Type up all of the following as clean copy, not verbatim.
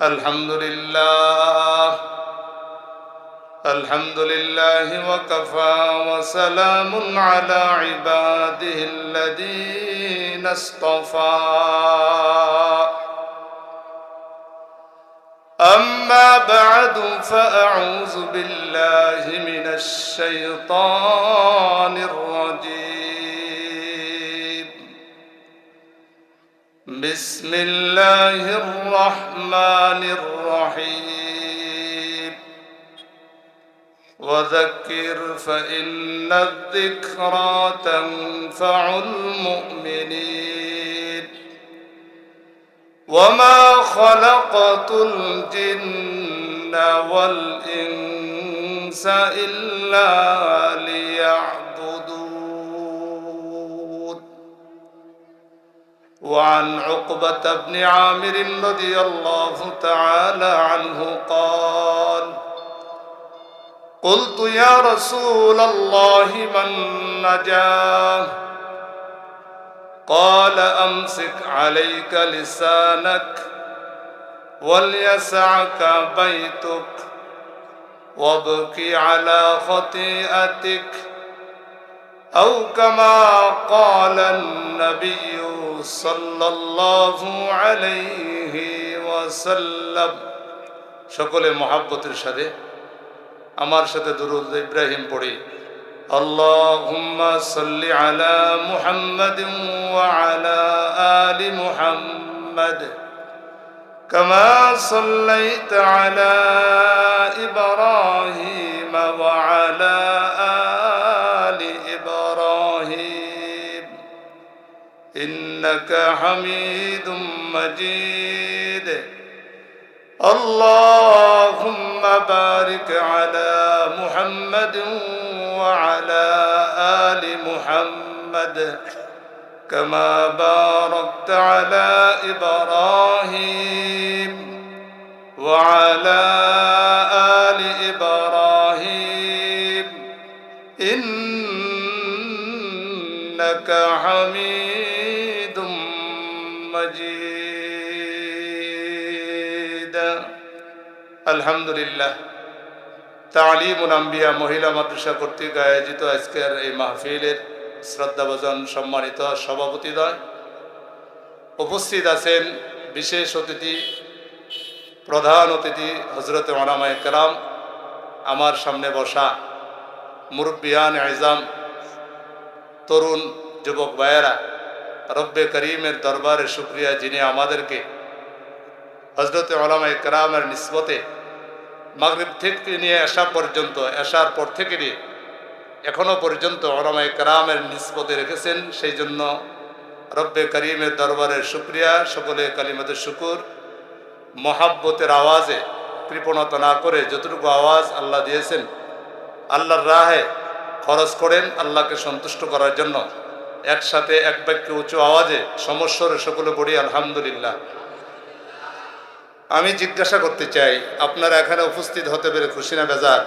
الحمد لله الحمد لله وكفى وسلام على عباده الذين اصطفى أما بعد فأعوذ بالله من الشيطان الرجيم بسم الله الرحمن الرحيم وذكر فإن الذكرى تنفع المؤمنين وما خلقت الجن والإنس إلا ليعبدون. وعن عقبة بن عامر رضي الله تعالى عنه قال قلت يا رسول الله من نجاه قال أمسك عليك لسانك وليسعك بيتك وابكي على خطيئتك أو كما قال النبي صلى الله عليه وسلم. সকলে মহব্বতের সাথে আমার সাথে দুরূদ ইব্রাহিম পড়ি। اللهم صل على محمد وعلى آل محمد كما صليت على إبراهيم وعلى آل إبراهيم إنك حميد مجيد. اللهم بارك على محمد وعلى آل محمد كما باركت على إبراهيم وعلى آل إبراهيم إنك حميد مجيد. الحمد لله. তালিমুল আম্বিয়া মহিলা মাদ্রাসা কর্তৃক আয়োজিত আজকের এই মাহফিলের শ্রদ্ধাভাজন সম্মানিত সভাপতিদ্বয়, উপস্থিত আছেন বিশেষ অতিথি, প্রধান অতিথি হযরত উলামায়ে কেরাম, আমার সামনে বসা মুরব্বিয়ান আযম, তরুণ যুবক ভাইয়েরা, রব্বে করিমের দরবারে শুকরিয়া যিনি আমাদেরকে হযরত উলামায়ে কেরামের নিসবতে মাগরিব থেকে নিয়ে এশা পর্যন্ত, এশার পর থেকে নিয়ে এখনো পর্যন্ত উলামায়ে কেরামের নিসবতে রেখেছেন, সেই জন্য রব্বে করিমের দরবারের শুকরিয়া। সকলে কালিমাতে শুকুর, মহাব্বতের আওয়াজে কৃপণতা না করে যতটুকু আওয়াজ আল্লাহ দিয়েছেন আল্লাহর রাহে খরচ করেন আল্লাহকে সন্তুষ্ট করার জন্য। একসাথে এক বাক্যে উঁচু আওয়াজে সমস্বরে সকলে পড়ি আলহামদুলিল্লাহ। আমি জিজ্ঞাসা করতে চাই, আপনারা এখানে উপস্থিত হতে পেরে খুশি না বেজার?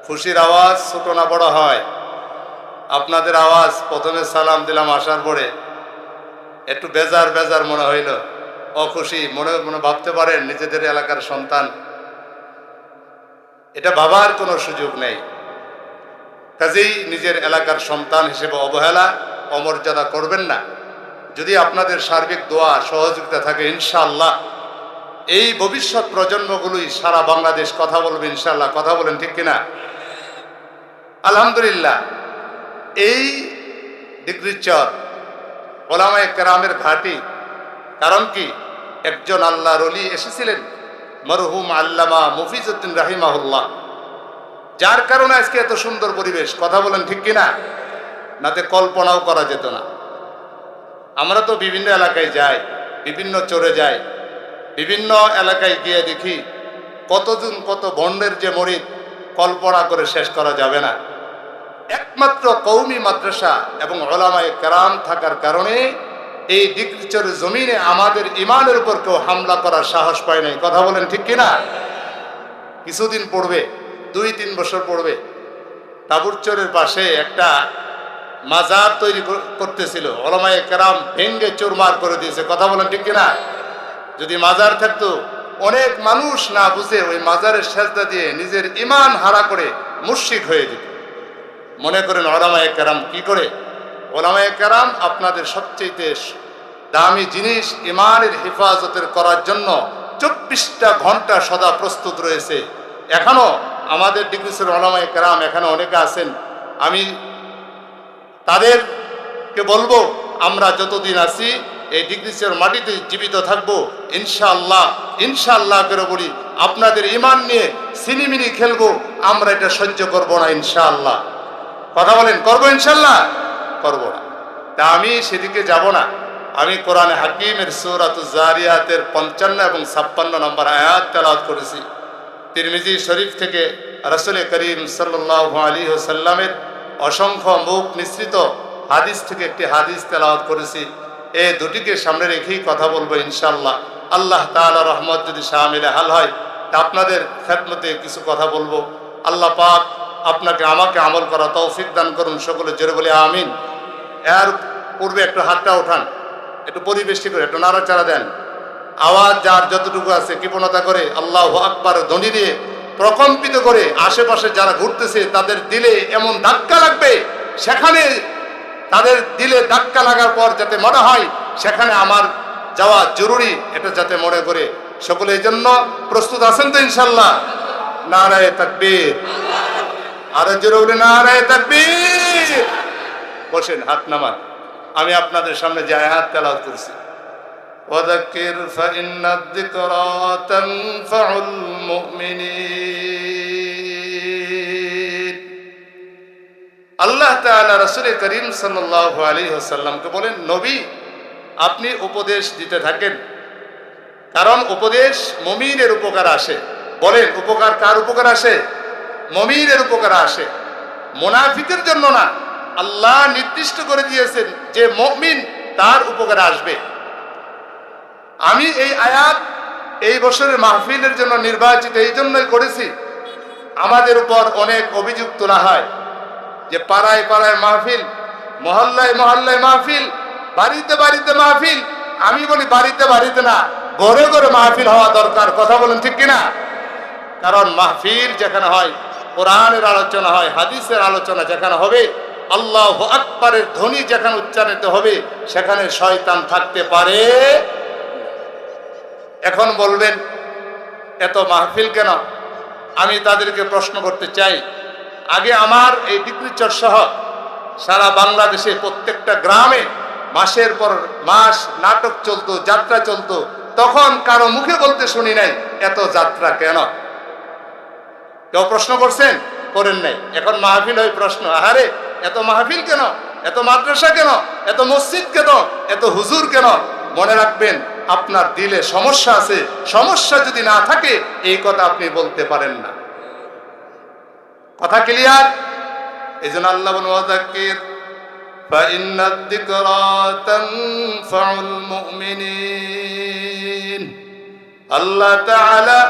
খুশির আওয়াজ ছোট না বড় হয়? আপনাদের আওয়াজ প্রথমে সালাম দিলাম আসার পরে একটু বেজার বেজার মনে হইল, অখুশি মনে মনে ভাবতে পারেন নিজেদের এলাকার সন্তান। এটা ভাবার কোনো সুযোগ নেই। কাজেই নিজের এলাকার সন্তান হিসেবে অবহেলা অমর্যাদা করবেন না। যদি আপনাদের সার্বিক দোয়া সহযোগিতা থাকে ইনশাআল্লাহ এই ভবিষ্যৎ প্রজন্মগুলোই সারা বাংলাদেশ কথা বলবে ইনশাআল্লাহ। কথা বলেন ঠিক কিনা? আলহামদুলিল্লাহ। এই ডিগ্রিচর উলামায়ে কেরামের ঘাঁটি। কারণ কি, একজন আল্লাহর ওলি এসেছিলেন মরহুম আল্লামা মুফিজউদ্দিন রাহিমাহুল্লাহ, যার কারণে আজকে এত সুন্দর পরিবেশ। কথা বলেন ঠিক কিনা? নাতে কল্পনাও করা যেত না। আমরা তো বিভিন্ন এলাকায় যাই, বিভিন্ন চরে যাই, বিভিন্ন এলাকায় গিয়ে দেখি কতজন কত বন্ডের যে মরিদ কল্পনা করে শেষ করা যাবে না। একমাত্র কওমি মাদ্রাসা এবং উলামায়ে কেরাম থাকার কারণে এই ডিগ্রিচরের জমিনে আমাদের ইমানের উপর কেউ হামলা করার সাহস পায় নাই। কথা বলেন ঠিক কিনা? কিছুদিন পড়বে, 2-3 বছর পড়বে, তাবুরচরের পাশে একটা মাজার তৈরি করতেছিল, ওলামায়ে কেরাম ভেঙ্গে চুরমার করে দিয়েছে। কথা বলেন ঠিক কিনা? যদি মাজার থাকতো অনেক মানুষ না বুঝে ওই মাজারের সেজদা দিয়ে নিজের ঈমান হারা করে মুশরিক হয়ে যেত। মনে করেন উলামায়ে কেরাম কি করে? উলামায়ে কেরাম আপনাদের সবচেয়ে দামি জিনিস ঈমানের হেফাজতের করার জন্য 24টা ঘন্টা সদা প্রস্তুত রয়েছে। এখনো আমাদের ডিগ্রিসের উলামায়ে কেরাম এখানে অনেকে আছেন, আমি তাদেরকে বলবো আমরা যতদিন আছি এই ডিগ্রিসের মাটিতে জীবিত থাকবো ইনশাআল্লাহ, ইনশাআল্লাহ করে বলি আপনাদের ঈমান নিয়ে সিনিমিনি খেলবো, আমরা এটা সহ্য করব না ইনশাআল্লাহ। কথা বলেন, করবো ইনশাআল্লাহ? করব না। তা আমি সেদিকে যাব না। আমি কোরআনে হাকিমের সূরাতুজ জারিয়াতের 55 এবং 56 নম্বর আয়াত তেলাওয়াত করেছি। তিরমিজি শরীফ থেকে রাসূল করিম সাল্লাল্লাহু আলাইহি ওয়াসাল্লামের অসংখ্য মুখ নিঃসৃত হাদিস থেকে একটি হাদিস তেলাওয়াত করেছি। এই দুটিকে সামনে রেখেই কথা বলবো ইনশাআল্লাহ। আল্লাহ তাআলা রহমত যদি শামিলে হাল হয় তা আপনাদের খেদমতে কিছু কথা বলবো। আল্লাহ পাক আপনাকে আমাকে আমল করা তৌফিক দান করুন, সকলে জোরে বলে আমিন। এর পূর্বে একটু হাতটা ওঠান, একটু পরিবেষ্টি করে একটু নাড়াচাড়া দেন। আওয়াজ যার যতটুকু আছে কৃপণতা করে আল্লাহু আকবার ধ্বনি দিয়ে প্রকম্পিত করে আশেপাশে যারা ঘুরতেছে তাদের দিলে এমন ধাক্কা লাগবে, সেখানে তাদের দিলে ধাক্কা লাগার পর যাতে মনে হয় সেখানে আমার যাওয়া জরুরি, এটা যাতে মনে করে সকলে। এই জন্য প্রস্তুত আছেন তো ইনশাল্লাহ? নারায়ে তাকবীর, আরো জোরে বলে নারায়ে তাকবীর। বসেন, হাত নামান। আমি আপনাদের সামনে যে আয়াত তেলাওয়াত করছি, ওয়াযাক্কির ফাইন্নাদ যিকরা তানফাউল মুমিনিন। আল্লাহ তাআলা রাসূল করিম সাল্লাল্লাহু আলাইহি ওয়াসাল্লামকে বলেন, নবী আপনি উপদেশ দিতে থাকেন, কারণ উপদেশ মুমিনের উপকার আসে। বলেন উপকার কার উপকার আসে? মুমিনের উপকার আসে, মুনাফিকের জন্য না। আল্লাহ নির্দিষ্ট করে দিয়েছেন যে মুমিন তার উপকার আসবে। আমি এই আয়াত এই বছরের মাহফিলের জন্য নির্বাচিত এই জন্যই করেছি। আমাদের উপর অনেক অভিযোগ তোলা হয় যে পাড়ায় পাড়ায় মাহফিল, মহল্লায় মহল্লায় মাহফিল, বাড়িতে বাড়িতে মাহফিল। আমি বলি বাড়িতে বাড়িতে না, ঘরে ঘরে মাহফিল হওয়া দরকার। কথা বলেন ঠিক কিনা? কারণ মাহফিল যেখানে হয়, কোরআনের আলোচনা হয়, হাদিসের আলোচনা যেখানে হবে, আল্লাহু আকবারের ধ্বনি যেখানে উচ্চারিত হবে, সেখানে শয়তান থাকতে পারে। এখন বলবেন এত মাহফিল কেন? আমি তাদেরকে প্রশ্ন করতে চাই, আগে আমার এই ডিগ্রিচর সহ সারা বাংলাদেশে প্রত্যেকটা গ্রামে মাসের পর মাস নাটক চলতো, যাত্রা চলতো, তখন কারো মুখে বলতে শুনি নাই এত যাত্রা কেন? কেউ প্রশ্ন করছেন? করেন নাই। এখন মাহফিল হয় প্রশ্ন, আহারে এত মাহফিল কেন, এত মাদ্রাসা কেন, এত মসজিদ কেন, এত হুজুর কেন? মনে রাখবেন আপনার দিলে সমস্যা আছে। সমস্যা যদি না থাকে এই কথা আপনি বলতে পারেন না। কথা ক্লিয়ার? এই জন্য আল্লাহ বলেন ওয়াযাক্কির ফাইন্নাদ যিকরা তানফাউল মুমিনিন। আল্লাহ তাআলা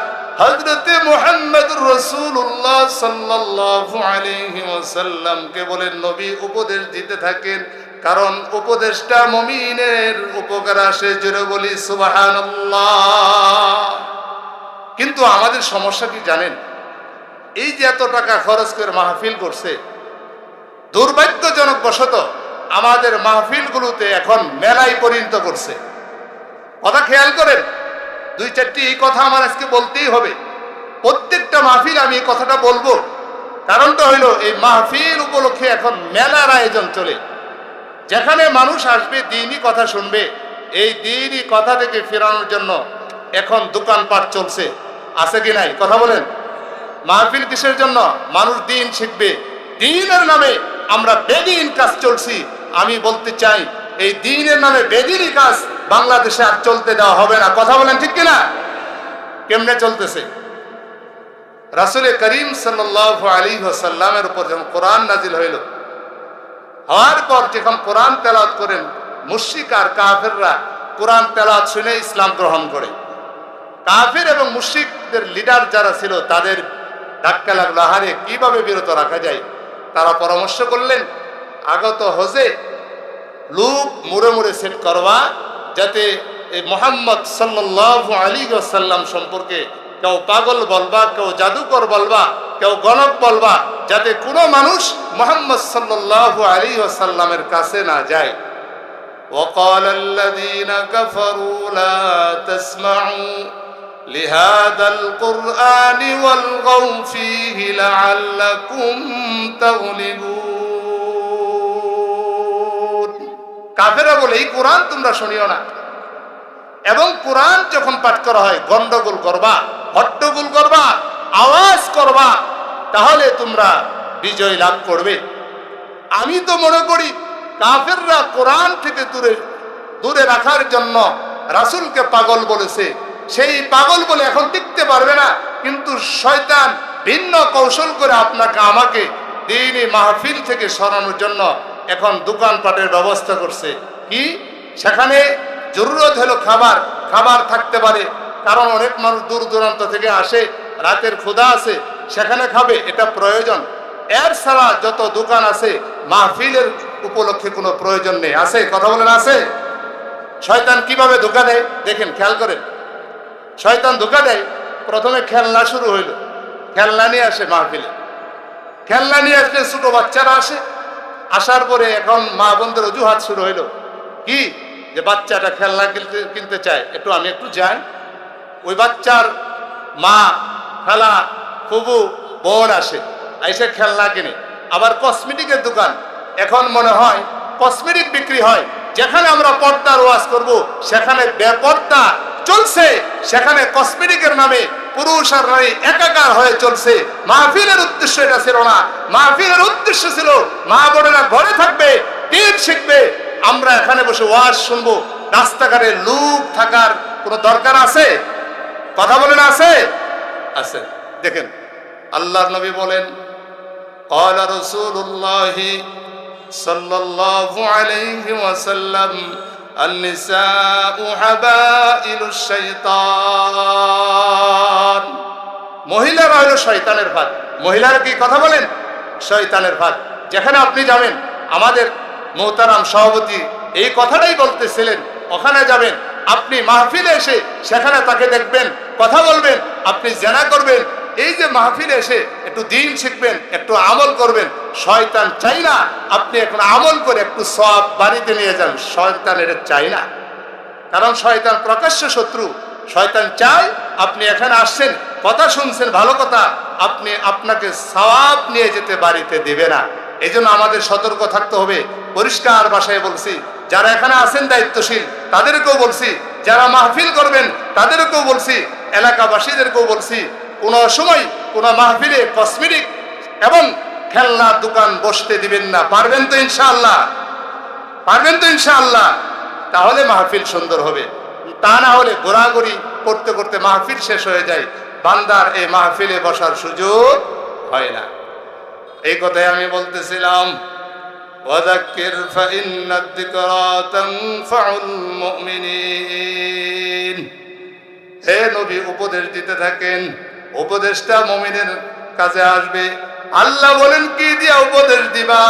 হযরতে মুহাম্মদুর রাসূলুল্লাহ সাল্লাল্লাহু আলাইহি ওয়াসাল্লামকে বলেন, নবী উপদেশ দিতে থাকেন, কারণ উপদেশটা মুমিনের উপকার আসে। জোরে বলি সুবহানাল্লাহ। কিন্তু আমাদের সমস্যা কি জানেন? এই যে এত টাকা খরচ করে মাহফিল করছে, দুর্ভাগ্যজনক বশত আমাদের মাহফিলগুলোতে এখন মেলায় পরিণত করছে। কথা খেয়াল করেন, দুই চারটি এই কথা আমার আজকে বলতেই হবে। প্রত্যেকটা মাহফিল আমি এই কথাটা বলবো। কারণটা হইল এই মাহফিল উপলক্ষে এখন মেলার আয়োজন চলে, যেখানে মানুষ আসবে দ্বীনি কথা শুনবে। এই দ্বীনি কথা থেকে ফেরানোর জন্য এখন দোকানপাট চলছে, আছে কি নাই? কথা বলেন। মাহফিল কিসের জন্য? মানুষ দ্বীন শিখবে। দ্বীনের নামে আমরা বেদিন কাজ চলছি। আমি বলতে চাই এই দ্বীনের নামে বেদিনী কাজ বাংলাদেশে আর চলতে দেওয়া হবে না। কথা বলেন ঠিক কিনা? কেমনে চলতেছে? রাসূল করিম সাল্লাল্লাহু আলাইহি ওয়াসাল্লামের উপর যখন কোরআন নাজিল হইল, হওয়ার পর যখন কোরআন তেলাওয়াত করেন, মুশরিক আর কাফেররা কোরআন তেলাওয়াত শুনে ইসলাম গ্রহণ করে। কাফের এবং মুশরিকদের লিডার যারা ছিল তাদের ধাক্কা লাগলো, আহারে কিভাবে বিরত রাখা যায়। তারা পরামর্শ করলেন আগত হজে লোক মুড়ে মুড়ে সেট করবা, যাতে এই মুহাম্মদ সাল্লাল্লাহু আলাইহি ওয়াসাল্লাম সম্পর্কে কেউ পাগল বলবা, কেউ জাদুকর বলবা, কেউ গণক বলবা, যাতে কোনো মানুষ মুহাম্মদ সাল্লাল্লাহু আলাইহি ওয়াসাল্লামের কাছে না যায়। وقال الذين كفروا لا تسمعوا لهذا القرآن والغوا فيه لعلكم تغلبون। কাফেররা বলে এই কোরআন তোমরা শুনিও না, এবং কোরআন যখন পাঠ করা হয় গন্ডগোল করবা, হট্টগোল করবা, আওয়াজ করবা, তাহলে তোমরা বিজয় লাভ করবে। আমি তো মনে করি কাফেররা কোরআন থেকে দূরে রাখার জন্য রাসূলকে পাগল বলেছে। সেই পাগল বলে এখন টিকতে পারবে না, কিন্তু শয়তান ভিন্ন কৌশল করে আপনাকে আমাকে দ্বীনি মাহফিল থেকে সরানোর জন্য এখন দোকানপাটের ব্যবস্থা করছে। কি সেখানে জরুরত হলো খাবার থাকতে পারে, কারণ অনেক মানুষ দূর দূরান্ত থেকে আসে, রাতের ক্ষুধা আছে, সেখানে খাবে, এটা প্রয়োজন। এর ছাড়া যত দোকান আছে মাহফিলের উপলক্ষে কোনো প্রয়োজন নেই। আছে? কথা বলেন আছে? শয়তান কিভাবে ধোঁকা দেয় দেখেন, খেয়াল করেন। শয়তান ধোঁকা দেয়, প্রথমে খেলনা শুরু হইল, খেলনা নিয়ে আসে মাহফিলে, খেলনা নিয়ে আসলে ছোট বাচ্চারা আসে, আসার পরে এখন মা বোনদের অজুহাত শুরু হইল, কি যে বাচ্চাটা খেলনা কিনতে চায়, আমি একটু যাই। ওই বাচ্চার মা, খালা, ফুবু, বোন আসে, এসে খেলনা কিনে। আবার কসমেটিকের দোকান, এখন মনে হয় কসমেটিক বিক্রি হয়। যেখানে আমরা পর্দার ওয়াজ করব সেখানে বেপর্দা চলছে, সেখানে কসমেটিকের নামে পুরুষ আর নারী একাকার হয়ে চলছে। মাহফিলের উদ্দেশ্য এটা ছিল না। মাহফিলের উদ্দেশ্য ছিল মা বোনেরা ঘরে থাকবে, দিন শিখবে, আমরা এখানে বসে ওয়াজ শুনবো। রাস্তাঘাটে লোক থাকার কোনো দরকার আছে? কথা বলেন আছে? আছে। দেখেন আল্লাহর নবী বলেন, قال رسول الله صلى الله عليه وسلم النساء حبائل الشيطان। মহিলারা হলো শয়তানের ফাঁদ। মহিলারা কি কথা বলেন? শয়তানের ফাঁদ। যেখানে আপনি যাবেন, আমাদের মোহতারাম সভাপতি এই কথাটাই বলতেছিলেন, ওখানে যাবেন আপনি মাহফিলে এসে, সেখানে তাকে দেখবেন, কথা বলবেন, আপনি জেনা করবেন। এই যে মাহফিলে এসে একটু দিন শিখবেন, একটু আমল করবেন। শয়তান চাই না আপনি এখন আমল করে একটু সওয়াব বাড়িতে নিয়ে যান, শয়তান এটা চাই না। কারণ শয়তান প্রকাশ্য শত্রু। শয়তান চায় আপনি এখানে আসছেন, কথা শুনছেন, ভালো কথা, আপনাকে সওয়াব নিয়ে যেতে বাড়িতে দেবে না। এই জন্য আমাদের সতর্ক থাকতে হবে। পরিষ্কার ভাষায় বলছি, যারা এখানে আছেন দায়িত্বশীল তাদেরকেও বলছি, যারা মাহফিল করবেন তাদেরকেও বলছি, এলাকাবাসীদেরকেও বলছি, কোন সময় কোন মাহফিলে কসমেটিক এবং খেলনার দোকান বসতে দিবেন না। পারবেন তো ইনশাআল্লাহ? পারবেন তো ইনশাআল্লাহ? তাহলে মাহফিল সুন্দর হবে। তা না হলে ঘোরাঘুরি করতে করতে মাহফিল শেষ হয়ে যায়, বান্দার এই মাহফিলে বসার সুযোগ হয় না। এই কথাই আমি বলতেছিলাম, ওয়াযাক্কির ফাইন্নাদ যিকরা তানফাউল মুমিনিন। হে নবী, উপদেশ দিতে থাকেন, উপদেশটা মুমিনের কাছে আসবে। আল্লাহ বলেন কি দিয়া উপদেশ দিবা?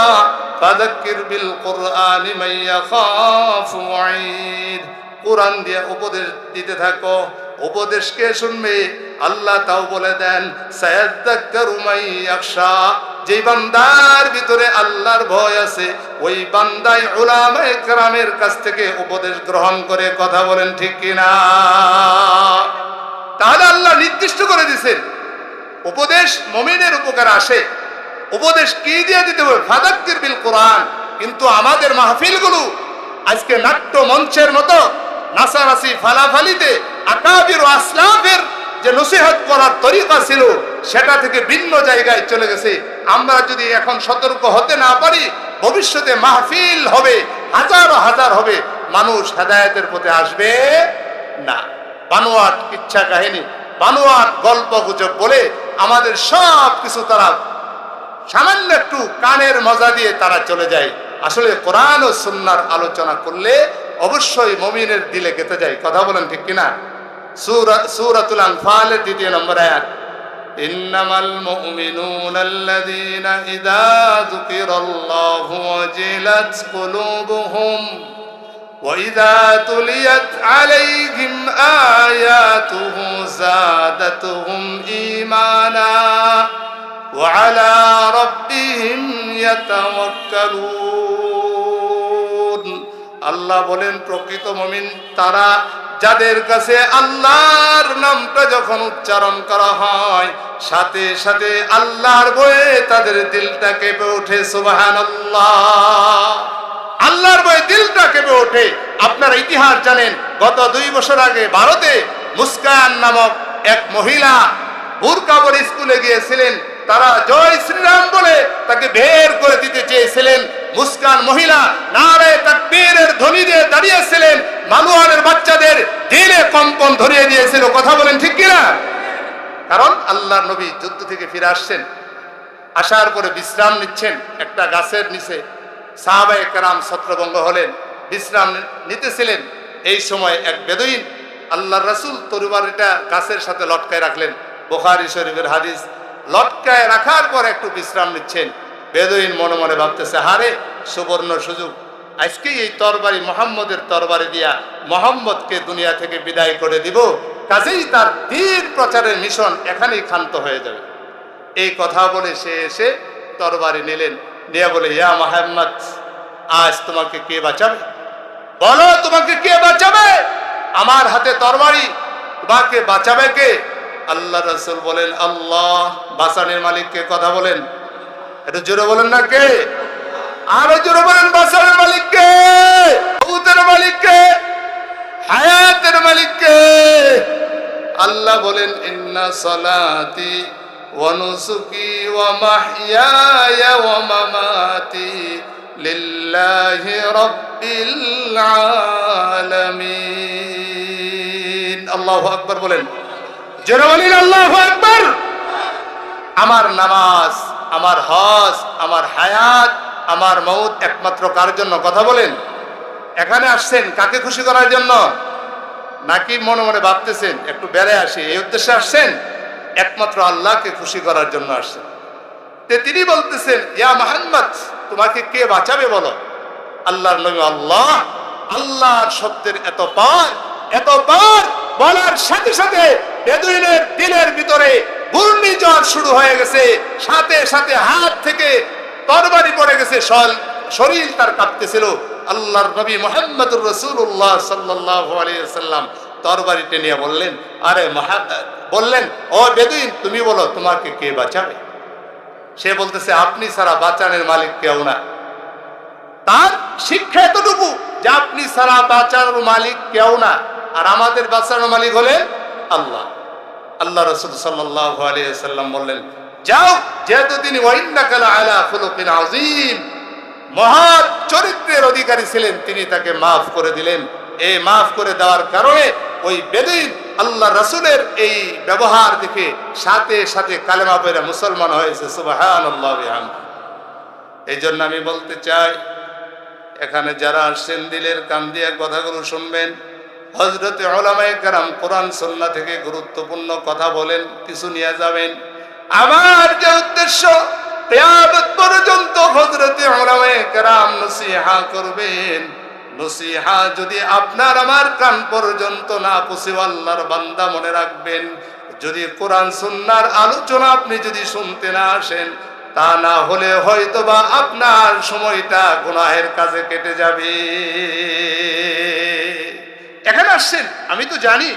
ফাযাক্কির বিল কুরআনি মান ইয়াখাফু ওয়াঈদ। কোরআন দিয়ে উপদেশ দিতে থাকো। উপদেশ কে শুনবে? আল্লাহ তাও বলে দেন, সায়াযাক্কারু মান ইয়াখশা। যেই বান্দার ভিতরে আল্লাহর ভয় আছে, ওই বান্দাই উলামায়ে কেরামের কাছ থেকে উপদেশ গ্রহণ করে। কথা বলেন ঠিক কিনা? তাহলে আল্লাহ নির্দিষ্ট করে দিয়েছেন উপদেশ মুমিনের উপকার আসে। উপদেশ কি দিয়ে দিতে হবে? ফাযাক্কির বিল কোরআন। কিন্তু আমাদের মাহফিলগুলো আজকে নাট্য মঞ্চের মতো নাচানাচি ফালাফালিতে আকাবির ও আসলাফের যে নসিহত করার তরিকা ছিল সেটা থেকে ভিন্ন জায়গায় চলে গেছে। আমরা যদি এখন সতর্ক হতে না পারি, ভবিষ্যতে মাহফিল হবে, হাজার হাজার হবে, মানুষ হেদায়েতের পথে আসবে না। বানোয়াট ইচ্ছা কাহিনী, বানোয়াট গল্প গুজব বলে আমাদের সব কিছু তারা সামান্য একটু কানের মজা দিয়ে তারা চলে যায়। আসলে কোরআন ও সুন্নাহর আলোচনা করলে অবশ্যই মুমিনের দিলে গেঁথে যায়। কথা বলেন ঠিক কিনা? সূরাতুল আনফালের 2 নম্বর আয়াত, ইন্নামাল মুমিনুনা আল্লাযীনা ইযা যুকিরাল্লাহু ওয়াজিলাত কুলুবুহুম وإذا تليت عليهم آياته زادتهم إيمانا وعلى ربهم يتوكلون আল্লাহ বলেন প্রকৃত মুমিন তারা যাদের কাছে আল্লাহর নামটা যখন উচ্চারণ করা হয় সাথে সাথে আল্লাহর ভয়ে তাদের দিলটা কেঁপে ওঠে সুবহানাল্লাহ। আল্লাহর ভয়ে দিলটা কেঁপে ওঠে। আপনারা ইতিহাস জানেন, গত 2 বছর আগে ভারতে মুস্কান নামক এক মহিলা বুরকা পরে স্কুলে গিয়েছিলেন। তারা জয় শ্রীরাম বলে তাকে বের করে দিতে চেয়েছিলেন। মুস্কান মহিলা নারে তাকবীরের ধ্বনি দিয়ে দাঁড়িয়েছিলেন। মানুয়ারের বাচ্চাদের দিলে কম্পন ধরিয়ে দিয়েছিল। কথা বলেন ঠিক কিনা? কারণ আল্লাহর নবী যুদ্ধ থেকে ফিরে আসছেন, আসার পরে বিশ্রাম নিচ্ছেন একটা গাছের নিচে। সাহাবায়ে কেরাম ছত্রভঙ্গ হলেন, বিশ্রাম নিতেছিলেন। এই সময় এক বেদুইন আল্লাহর রাসূল তরবারিটা গাছের সাথে লটকায় রাখলেন। বুখারী শরীফের হাদিস। লটকায় রাখার পর একটু বিশ্রাম নিচ্ছেন। বেদুইন মনে মনে ভাবতেছে, হারে সুবর্ণ সুযোগ, আজকে এই তরবারি মুহাম্মদের তরবারি দিয়া মুহাম্মদকে দুনিয়া থেকে বিদায় করে দিব, কাজেই তার দ্বীন প্রচারের মিশন এখানেই ক্ষান্ত হয়ে যাবে। এই কথা বলে সে এসে তরবারি নিলেন, নিয়ে বলে, ইয়া মুহাম্মদ, আজ তোমাকে কে বাঁচাবে? বলো তোমাকে কে বাঁচাবে? আমার হাতে তরবারি, তোমাকে বাঁচাবে কে? আল্লাহ রাসূল বলেন, আল্লাহ। বাঁচানোর মালিককে? কথা বলেন, একটু জোরে বলেন না কে? আরো জোরে বলেন, বাঁচানোর মালিককে, মউতের মালিককে, হায়াতের মালিককে। আল্লাহ বলেন, ইন্না সালাতি ওয়া নুসুকি ওয়া মাহইয়ায়া ওয়া মামাতি লিল্লাহি রাব্বিল আলামিন। আল্লাহু আকবার বলেন, জোরে বলেন আল্লাহু আকবার। আমার নামাজ, আমার হজ, আমার হায়াত, আমার মউত একমাত্র কার জন্য? কথা বলেন। এখানে আসছেন কাকে খুশি করার জন্য? নাকি মনে মনে ভাবতেছেন একটু বেড়ে আসি, এই উদ্দেশ্যে আসছেন? একমাত্র আল্লাহকে খুশি করার জন্য আসছেন। তিনি বলতেছেন, ইয়া মুহাম্মদ, তোমাকে কে বাঁচাবে বলো? আল্লাহর নবী, আল্লাহ। আল্লাহর শব্দের এত পার বলার সাথে সাথে বেদুইনের দিলের ভিতরে ঘূর্ণিঝড় শুরু হয়ে গেছে। সাথে সাথে হাত থেকে তরবারি পড়ে গেছে, শরীর তার কাঁপতেছিল। আল্লাহর নবী মুহাম্মদুর রাসূলুল্লাহ সাল্লাল্লাহু আলাইহি ওয়াসাল্লাম তরবারিতে নিয়ে বললেন, আরে বললেন, ও বেদুইন, তুমি বলো তোমাকে কে বাঁচাবে? সে বলতেছে, আপনি ছাড়া বাঁচানোর মালিক কেউ না। তার শিক্ষা এতটুকু যে আপনি ছাড়া বাঁচানোর মালিক কেউ না, আর আমাদের বাঁচানোর মালিক হলেন আল্লাহ। আল্লাহ রাসূল সাল্লাল্লাহু আলাইহি ওয়াসাল্লাম বললেন, যাও, যেহেতু তিনি ওয়াইন্নাকা লাআলা খুলুকিন আযীম, মহৎ চরিত্রের অধিকারী ছিলেন, তিনি তাকে মাফ করে দিলেন। এই মাফ করে দেওয়ার কারণে ওই বেদুইন আল্লাহ রাসূলের এই ব্যবহার দেখে সাথে সাথে কালেমা পড়ে মুসলমান হয়েছে। সুবহানাল্লাহ বিহামদিহি। এই জন্য আমি বলতে চাই, এখানে যারা আসছেন দিলের কান দিয়ে কথাগুলো শুনবেন। হযরতে উলামায়ে কেরাম কোরআন সুন্নাহ থেকে গুরুত্বপূর্ণ কথা বলেন, কিছু নিয়ে যাবেন। আমার যে উদ্দেশ্য, কিয়ামত পর্যন্ত হযরতে উলামায়ে কেরাম নসিহা করবেন। নসিহা যদি আপনার আমার কান পর্যন্ত না পৌঁছে, আল্লাহর বান্দা মনে রাখবেন, যদি কোরআন সুন্নাহর আলোচনা আপনি যদি শুনতে না আসেন, তা না হলে হয়তোবা আপনার সময়টা গুনাহের কাজে কেটে যাবে। এখানে আসছেন, আমি তো জানি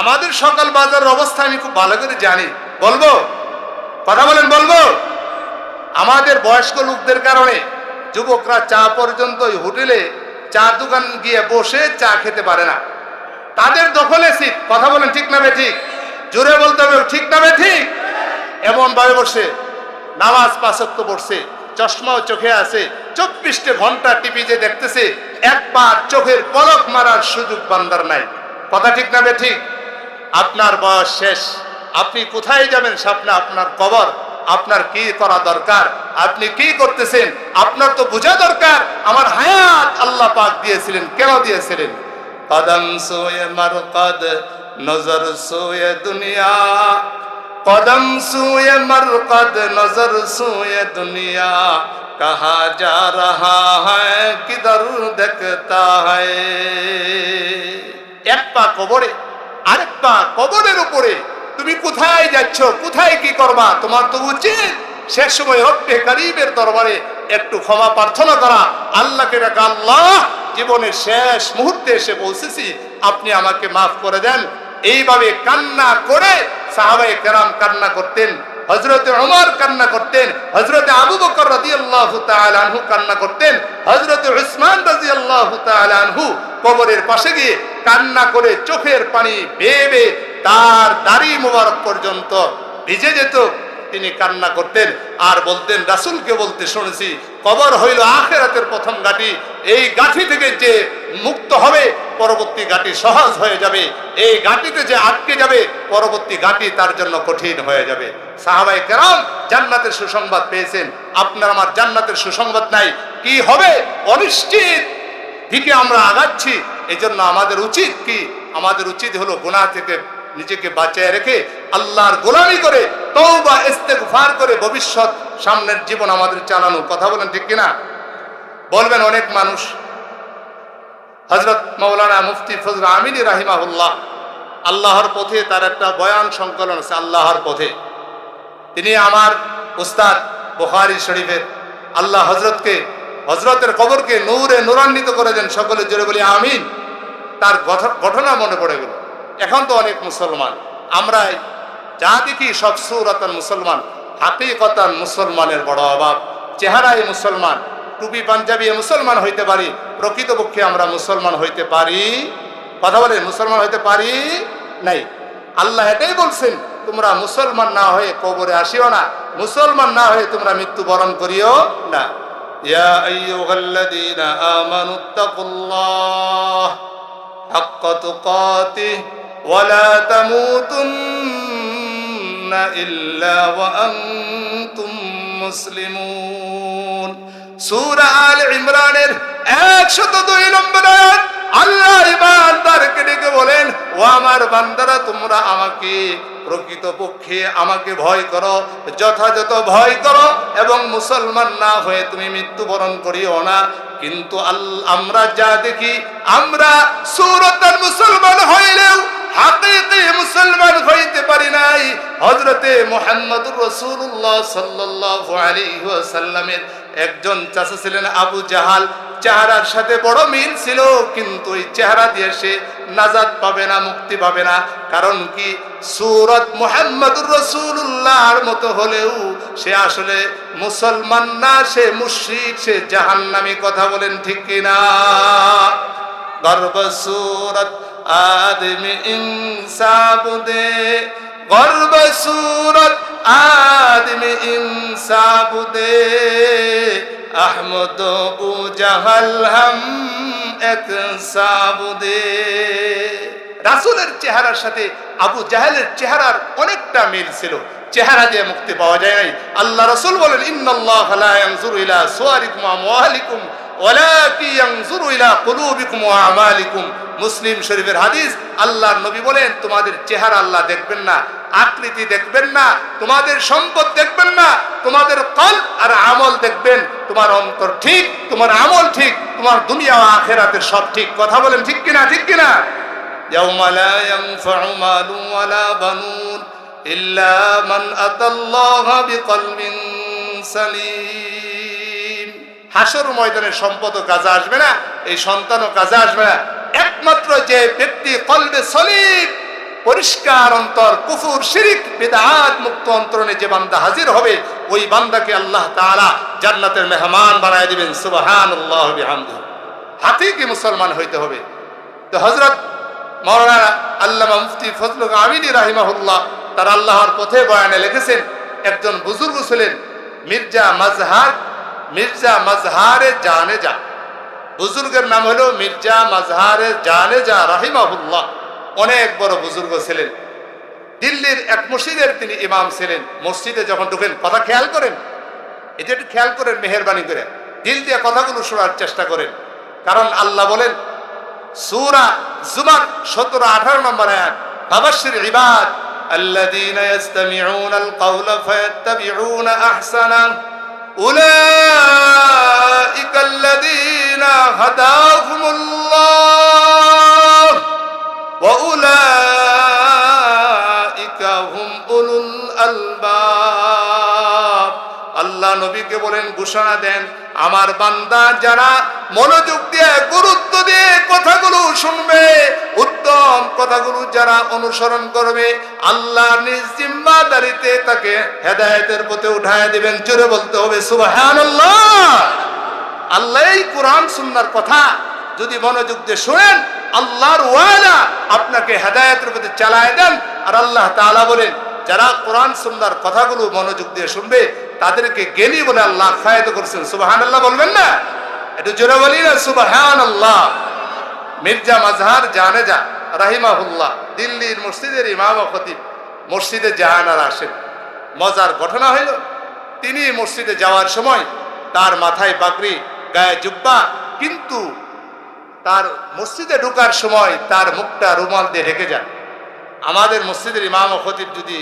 আমাদের সকাল বাজারের অবস্থা আমি খুব ভালো করে জানি। বলবো? কথা বলেন, বলবো? আমাদের বয়স্ক লোকদের কারণে যুবকরা চা পর্যন্ত হোটেলে চা দোকান গিয়ে বসে চা খেতে পারে না। তাদের দখলে সিট। কথা বলেন ঠিক না ঠিক? জোরে বলতে হবে, ঠিক না ঠিক? এমন ভাবে বসে নামাজ 5 ওয়াক্ত পড়ছে, চশমাও চোখে আছে, 24 ঘন্টা টিভি যে দেখতেছে, একবার চোখের পলক মারার সুযোগ বান্দার নাই। কথা ঠিক না ঠিক? আপনার বয়স শেষ, আপনি কোথায় যাবেন? সামনে আপনার কবর। আপনার কি করা দরকার? আপনি কি করতেছেন? আপনার তো বোঝা দরকার আমার হায়াত আল্লাহ পাক দিয়েছিলেন, কেন দিয়েছিলেন? কদম সোয়ে মারকাদ, নজর সোয়ে দুনিয়া, कदम सूए मरकद नजर सूए दुनिया कहा जा रहा है किधर देखता है। एक पा कबरे আরেক পা কবরের উপরে, তুমি কোথায় যাচ্ছ, কোথায় কি করবা? তোমার তো উচিত শেষ সময় রব্বে কারীমের দরবারে একটু ক্ষমা প্রার্থনা করা, আল্লাহকে ডাকা, আল্লাহ জীবনের শেষ মুহূর্তে এসে পৌঁছেছি, আপনি আমাকে মাফ করে দেন। এইভাবে কান্না করে সাহাবায়ে কেরাম কান্না করতেন, হযরতে ওমর কান্না করতেন, হযরতে আবু বকর রাদিয়াল্লাহু তাআলা আনহু কান্না করতেন, হযরতে উসমান রাদিয়াল্লাহু তাআলা আনহু কবরের পাশে গিয়ে কান্না করে চোখের পানি বেয়ে বেয়ে তার দাড়ি মোবারক পর্যন্ত ভিজে যেত। তিনি কান্না করতেন আর বলতেন, রাসূলকে বলতে শুনেছি, কবর হইল আখিরাতের প্রথম গাঁটি, এই গাঁটি থেকে যে মুক্ত হবে পরবর্তী গাঁটি সহজ হয়ে যাবে, এই গাঁটিতে যে আটকে যাবে পরবর্তী গাঁটি তার জন্য কঠিন হয়ে যাবে। সাহাবায়ে কেরাম জান্নাতের সুসংবাদ পেয়েছেন, আপনার আমার জান্নাতের সুসংবাদ নাই। কি হবে? অনিশ্চিত দিকে আমরা আগাচ্ছি। এই জন্য আমাদের উচিত কি? আমাদের উচিত হলো গুনাহ থেকে নিজেকে বাঁচিয়ে রেখে আল্লাহর গোলামি করে তওবা ইস্তেগফার করে ভবিষ্যৎ সামনের জীবন আমাদের চালানো। কথা বলেন ঠিক কিনা? বলবেন অনেক মানুষ। হযরত মাওলানা মুফতি ফজল আমিনী রাহিমাহুল্লাহ আল্লাহর পথে তার একটা বয়ান সংকলন আছে, আল্লাহর পথে। তিনি আমার উস্তাদ বুখারী শরীফের, আল্লাহ হযরতের কবরকে নূরে নূরান্বিত করে দেন, সকলে জোরে বলি আমিন। তার ঘটনা মনে পড়ে গেল। এখন তো অনেক মুসলমান আমরা যা দেখি সব সুরাতান মুসলমান, হাকিকতান মুসলমানের বড় অভাব। চেহারায় মুসলমান, টুপি পাঞ্জাবি মুসলমান হইতে পারি, প্রকৃতপক্ষে আমরা মুসলমান হইতে পারি? কথা বলেন, মুসলমান হইতে পারি নাই। আল্লাহ এটাই বলছেন, তোমরা মুসলমান না হয়ে কবরে আসিও না, মুসলমান না হয়ে তোমরা মৃত্যুবরণ করিও না। ইয়া আইয়ুহাল্লাযীনা আমানুত্তাকুল্লাহ হাক্কা তুকাতিহি ওয়া লা তামুতুন্না ইল্লা ওয়া আনতুম মুসলিমুন। সূরা আলে ইমরানের 102 নম্বর আয়াত। আল্লাহ ইমানদারকে ডেকে বলেন, ও আমার বান্দারা, তোমরা আমাকে প্রকৃতপক্ষে আমাকে ভয় করো, যথাযথ ভয় করো, এবং মুসলমান না হয়ে তুমি মৃত্যুবরণ করিও না। কিন্তু আমরা যা দেখি, আমরা সূরাতান মুসলমান হইলেও হাকিকি মুসলমান হইতে পারি নাই। হযরতে মুহাম্মদুর রাসূলুল্লাহ সাল্লাল্লাহু আলাইহি ওয়াসাল্লামের একজন চাচা ছিলেন আবু জাহাল। চেহারার সাথে বড় মিল ছিল, কিন্তু এই চেহারা দিয়ে সে নাজাত পাবে না, মুক্তি পাবে না। কারণ কি? সূরত মুহাম্মদুর রাসূলুল্লাহর মতো হলেও সে আসলে মুসলমান না, সে মুশরিক, সে জাহান্নামী। কথা বলেন ঠিক কিনা? গর্ব সূরত আদমি ইনসাবুদে, গর্ব সূরত আদমি ইনসাবুদে, আহমদ ও জাহাল হাম এক সাবুদে। রাসূলের চেহারার সাথে আবু জাহেলের চেহারার অনেকটা মিল ছিল, চেহারা দিয়ে মুক্তি পাওয়া যায় নাই। আল্লাহ রাসূল বলেন, ইন্নাল্লাহা লা ইয়ানজুরু ইলা সুওয়ারিকুম ওয়া আমওয়ালিকুম ওয়ালাকিন ইয়ানজুরু ইলা কুলুবিকুম ওয়া আমালিকুম। মুসলিম শরীফের হাদিস। আল্লাহর নবী বলেন, তোমাদের চেহারা আল্লাহ দেখবেন না, আকৃতি দেখবেন না, তোমাদের সম্পদ দেখবেন না, তোমাদের কলব আর আমল দেখবেন। তোমার অন্তর ঠিক, তোমার আমল ঠিক, তোমার দুনিয়া ও আখিরাতের সব ঠিক। কথা বলেন ঠিক কিনা? ঠিক কিনা? ইয়াউমা লা ইয়ানফাউ মালুন ওয়ালা বানুন ইল্লা মান আতাল্লাহা বিকলবিন সালিম। হাসর ময়দানে সম্পদও কাজে আসবে না, এই সন্তানও কাজে আসবে না। একমাত্র যে ব্যক্তি কলবে সলিম, পরিষ্কার অন্তর, কুফর শিরক বিদআত মুক্ত অন্তরে যে বান্দা হাজির হবে, ওই বান্দাকে আল্লাহ তাআলা জান্নাতের মেহমান বানায় দিবেন। সুবহানাল্লাহ বিহামদিহি। হাকিকি মুসলমান হইতে হবে। তো হযরত মাওলানা আল্লামা মুফতি ফজলুল আমিনী রাহিমাহুল্লাহ তার আল্লাহর পথে বয়ানে লিখেছেন, একজন বুজুর্গ ছিলেন মির্জা মাজহারে জানেজা। বুজুর্গের নাম হলো মির্জা মাজহারে জানেজা রাহিমাহুল্লাহ। অনেক বড় বুজুর্গ ছিলেন। দিল্লির এক মসজিদের তিনি ইমাম ছিলেন। মসজিদে যখন ঢুকেন, কথা খেয়াল করেন, এটা একটু খেয়াল করেন মেহেরবানি করে, দিল দিয়ে কথাগুলো শোনার চেষ্টা করেন। কারণ আল্লাহ বলেন সূরা জুমার 17-18 নম্বর আয়াত, বাবাশশির ইবাদ الذين يستمعون القول فيتبعون أحسنه أولئك الذين هداهم الله وأولئك هم أولو الألباب আল্লাহ নবীকে বলেন, ঘোষণা দেন, আমার বান্দা যারা মনোযোগ দিয়ে গুরুত্ব দিয়ে কথাগুলো শুনবে, উত্তম কথাগুলো যারা অনুসরণ করবে, আল্লাহ নিজ জিম্মাদারিতে তাকে হেদায়েতের পথে উঠায় দিবেন। জোরে বলতে হবে সুবহানাল্লাহ। আল্লাহ এই কোরআন সুন্নাহর কথা যদি মনোযোগ দিয়ে শুনেন, আল্লাহর ওয়াদা আপনাকে হেদায়েতের পথে চালায় দেন। আর আল্লাহ তাআলা বলেন, যারা কোরআন সুন্নাহর কথাগুলো মনোযোগ দিয়ে শুনবে তাদেরকে জ্ঞানী বলে আল্লাহ আখ্যায়িত করেছেন। সুবহানাল্লাহ বলবেন না? একটু জোরে বলি না সুবহানাল্লাহ। মির্জা মাজহার জানেজা রাহিমাহুল্লাহ দিল্লির মসজিদের ইমাম ও খতিব মসজিদে জাহানার আসেন। মজার ঘটনা হইল, তিনি মসজিদে যাওয়ার সময় তার মাথায় পাগড়ি, গায়ে জুব্বা, কিন্তু তার মসজিদে ঢোকার সময় তার মুখটা রুমাল দিয়ে ঢেকে যান। আমাদের মসজিদের ইমাম ও খতিব যদি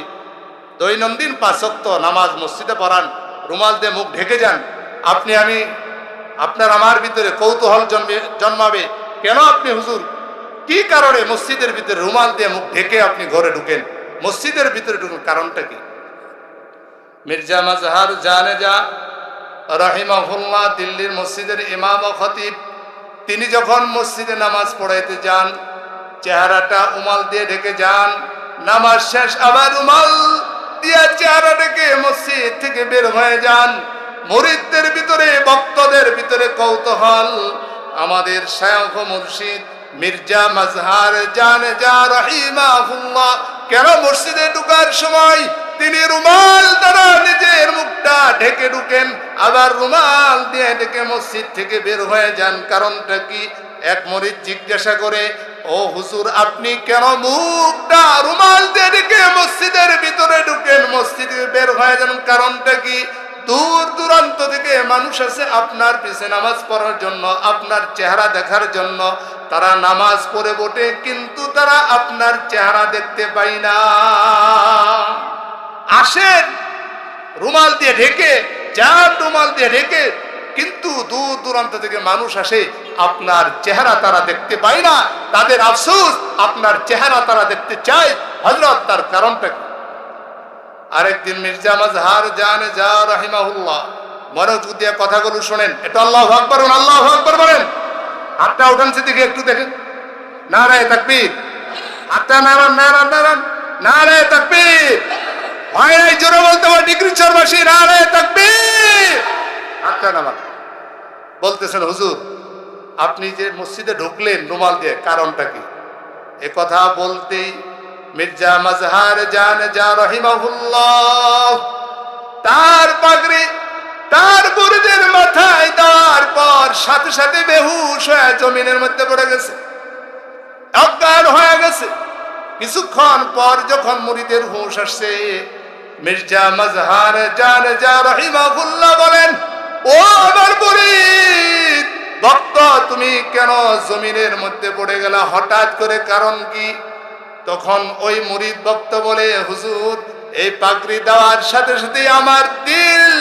দৈনন্দিন 5 ওয়াক্ত নামাজ মসজিদে পড়ান, রুমাল দিয়ে মুখ ঢেকে যান, আপনি আমি আপনার আমার ভিতরে কৌতূহল জন্মাবে, কেন আপনি হুজুর কি কারণে মসজিদের ভিতরে রুমাল দিয়ে মুখ ঢেকে আপনি ঘরে ঢুকেন, মসজিদের ভিতরে ঢুকেন, কারণটা কি? মির্জা মাজহার জানেজা রাহিমাহুল্লাহ দিল্লির মসজিদের ইমাম ও খতিব, তিনি যখন মসজিদে নামাজ পড়াইতে যান, চেহারাটা রুমাল দিয়ে ঢেকে যান। নামাজ শেষ আবার রুমাল দিয়ে চেহারা ঢেকে মসজিদ থেকে বের হয়ে যান। মুরিদদের ভিতরে, ভক্তদের ভিতরে কৌতূহল, আমাদের শায়খ মুর্শিদ মির্জা মাজহার জানেজা রাহিমাহুল্লাহ কেন মসজিদে ঢোকার সময় তিনি রুমাল দ্বারা নিজের মুখটা ঢেকে ঢুকেন, আবার রুমাল দিয়ে ঢেকে মসজিদ থেকে বের হয়ে যান, কারণটা কি? এক মুরিদ জিজ্ঞাসা করে, ও হুজুর আপনি কেন মুখটা রুমাল দিয়ে ঢেকে মসজিদের ভিতরে ঢুকেন, মসজিদে বের হয়ে যান, কারণটা কি? দূর দূরান্ত থেকে মানুষ আছে আপনার পিছে নামাজ পড়ার জন্য, আপনার চেহারা দেখার জন্য, তারা নামাজ পড়ে বটে কিন্তু তারা আপনার চেহারা দেখতে পায় না। আসেন রুমাল দিয়ে ঢেকে যান, রুমাল দিয়ে ঢেকে, কিন্তু দূর দূরান্ত থেকে মানুষ আসে, আপনার চেহারা তারা দেখতে পায় না, তাদের আফসোস আপনার চেহারা তারা দেখতে চায়। হযরত তার কারণটা কি? আরেকদিন মির্জা মাজহার জানেজা রাহিমাহুল্লাহ মনোযোগ দিয়ে কথাগুলো শোনেন, এটা আল্লাহু আকবার, আল্লাহু আকবার বলেন। হাতটা উঠান সেদিকে একটু দেখেন, নারায়ে তাকবীর, হাতটা নারান নারান নারান, নারায়ে তাকবীর, হয় নাই জোরে বলতে হবে, ডিগ্রি চরবাসী নারায়ে তাকবীর, হাতটা নামান। বলতেছেন হুজুর আপনি যে মসজিদে ঢুকলেন রুমাল দিয়ে, কারণটা কি? এ কথা বলতেই মির্জা মাজহার জানেজা রাহিমাহুল্লাহ তার পাগড়ি তার মুরিদের মাথায় দেওয়ার পর সাথে সাথে বেহুশ হয়ে জমিনের মধ্যে পড়ে গেছে, অজ্ঞান হয়ে গেছে। কিছুক্ষণ পর যখন মুরিদের হুঁশ আসছে, মির্জা মাজহার জানেজা রাহিমাহুল্লাহ বলেন, ও আমার মুরিদ ভক্ত, তুমি কেন জমিনের মধ্যে পড়ে গেলা হঠাৎ করে, কারণ কি? তখন ওই মুরিদ ভক্ত বলে, হুজুর এই পাগড়ি দেওয়ার সাথে সাথে আমার দিল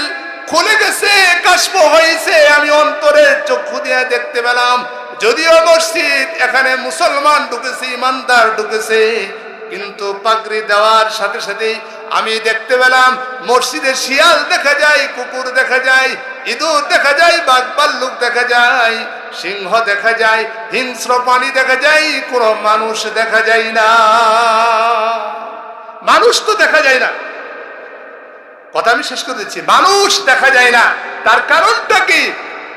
খুলে গেছে, কাশফ হয়েছে, আমি অন্তরের চক্ষু দিয়ে দেখতে পেলাম, যদিও মসজিদ এখানে মুসলমান ঢুকেছে, ইমানদার ঢুকেছে, কিন্তু পাগড়ি দেওয়ার সাথে সাথেই আমি দেখতে পেলাম মসজিদে শিয়াল দেখা যায়, কুকুর দেখা যায়, ইঁদুর দেখা যায়, বাঘ ভাল্লুক দেখা যায়, সিংহ দেখা যায়, হিংস্র প্রাণী দেখা যায়, কোনো মানুষ দেখা যায় না। মানুষ তো দেখা যায় না, কথা আমি শেষ করে দিচ্ছি, মানুষ দেখা যায় না, তার কারণটা কি?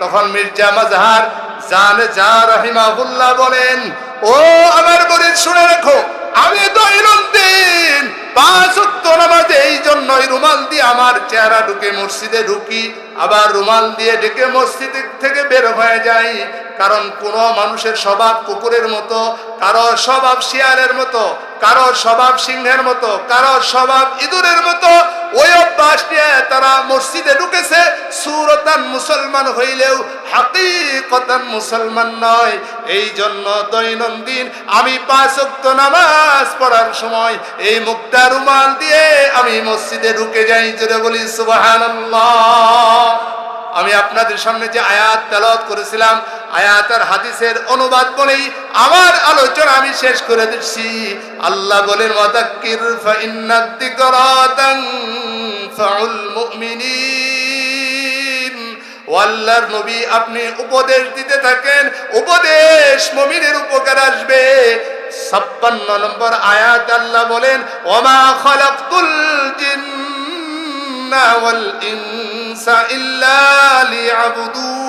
তখন মির্জা মাজহার জানেজা রাহিমাহুল্লাহ বলেন, ও আমার মুরিদ শুনে রাখো, আমি দৈনন্দিন 5 ওয়াক্ত নামাজে এই জন্যই রুমাল দিয়ে আমার চেহারা ঢুকে মসজিদে ঢুকি, আবার রুমাল দিয়ে ঢেকে মসজিদ থেকে বের হয়ে যাই, কারণ কোন মানুষের স্বভাব কুকুরের মতো, কারো স্বভাব শিয়ালের মতো, কারো স্বভাব সিংহের মতো, কারো স্বভাব ইঁদুরের মতো। ওই অভ্যাস নিয়ে তারা মসজিদে ঢুকেছে, সুরতান মুসলমান হইলেও হাকিকতান মুসলমান নয়। এই জন্য দৈনন্দিন আমি 5 ওয়াক্ত নামাজ পড়ার সময় এই মুক্তা রুমাল দিয়ে আমি মসজিদে ঢুকে যাই। জোরে বলি সুবহানাল্লাহ। আমি আপনাদের সামনে যে আয়াত তেলাওয়াত করেছিলাম, আয়াত আর হাদিসের অনুবাদ বলেই আমার আলোচনা আমি শেষ করে দিচ্ছি। আল্লাহ বলেন ওয়াদাক্কির ফা ইন্নাদ যিকরা তানফাউল মুমিনিন। ও আল্লাহর নবী, আপনি উপদেশ দিতে থাকেন, উপদেশ মুমিনের উপকার আসবে। 56 নম্বর আয়াত আল্লাহ বলেন ওমা খালাকতুল জিন্না ওয়াল ইনসা ইল্লা লিয়াবুদুন।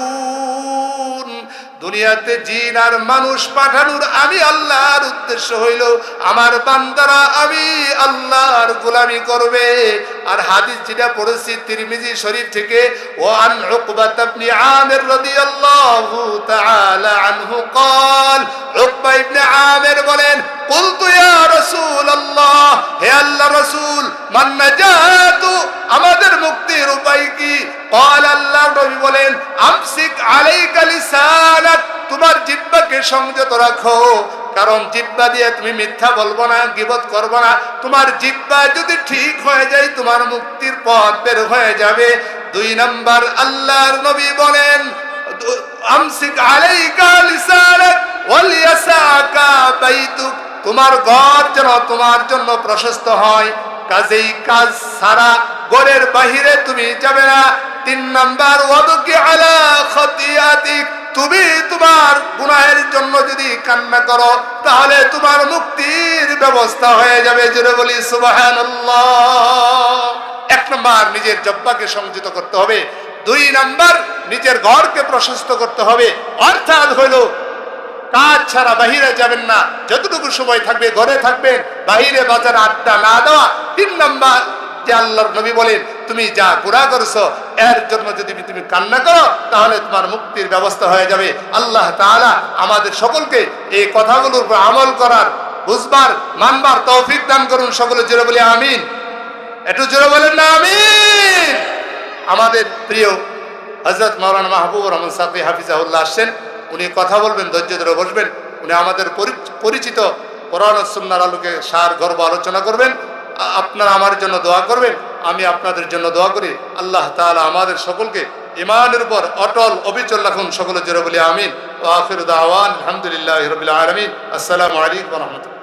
দুনিয়াতে জিন আর মানুষ পাঠানোর আমি আল্লাহর উদ্দেশ্য হইল আমার বান্দারা আমি আল্লাহর গোলামি করবে। আর হাদিস যেটা পড়েছি তিরমিজি শরীফ থেকে, ও আন উকবাত ইবনে আমির রাদিয়াল্লাহু তাআলা আনহু قال উকবা ইবনে আমির বলেন কুলতু ইয়া রাসূলুল্লাহ, হে আল্লাহর রাসূল, মান নাজাতু, আমাদের মুক্তির উপায় কি? قال আল্লাহর নবী বলেন আমসিক আলাইকা লিসানাক, তোমার জিহ্বাকে সংযত রাখো। কারণ জিহ্বা দিয়ে তুমি মিথ্যা বলবো না, গীবত করবো না। তোমার জিহ্বা যদি ঠিক হয়ে যায় তোমার মুক্তির পথ বের হয়ে যাবে। 2 নাম্বার আল্লাহর নবী বলেন আমসিক আলাইকা লিসানাক ওয়ালিয়াসাকা বাইতুক, তোমার ঘর যেন তোমার জন্য প্রশস্ত হয়, কাজেই কাজ সারা ঘরের বাহিরে তুমি যাবে না। 3 নাম্বার ওয়াদকি আলা খাতিয়াতিক, তুমি তোমার গুনাহের জন্য যদি কান্না করো তাহলে তোমার মুক্তির ব্যবস্থা হয়ে যাবে। জোরে বলি সুবহানাল্লাহ। 1 নাম্বার নিজের জিহ্বাকে সংযত করতে হবে। 2 নাম্বার নিজের ঘরকে প্রশস্ত করতে হবে, অর্থাৎ হইল কাজ ছাড়া বাহিরে যাবেন না, যতটুকু সময় থাকবে ঘরে থাকবেন, বাহিরে বাজারে আড্ডা না দেওয়া। 3 নাম্বার যে আল্লাহর নবী বলেন তুমি যা গুনাহ করছো এর জন্য যদি তুমি কান্না করো তাহলে তোমার মুক্তির ব্যবস্থা হয়ে যাবে। আল্লাহ তাআলা আমাদের সকলকে এই কথাগুলোর উপর আমল করার, বুঝবার, মানবার তৌফিক দান করুন। সকলে জোরে বলি আমিন। একটু জোরে বলেন না আমিন। আমাদের প্রিয় হযরত মাওলানা মাহবুবুর রহমান সাফি হাফিজাহুল্লাহ আসছেন, উনি কথা বলবেন, ধৈর্য ধরে বসবেন। উনি আমাদের পরিচিত কোরআন ও সুন্নাহর আলোকে সার গর্ব আলোচনা করবেন। আপনারা আমার জন্য দোয়া করবেন, আমি আপনাদের জন্য দোয়া করি। আল্লাহ তাআলা আমাদের সকলকে ঈমানের উপর অটল অবিচল রাখুন। সকলে জোরে বলি আমিন। ওয়া আখিরু দাওয়ানা আলহামদুলিল্লাহি রাব্বিল আলামিন। আসসালামু আলাইকুম ওয়া রাহমাতুল্লাহ।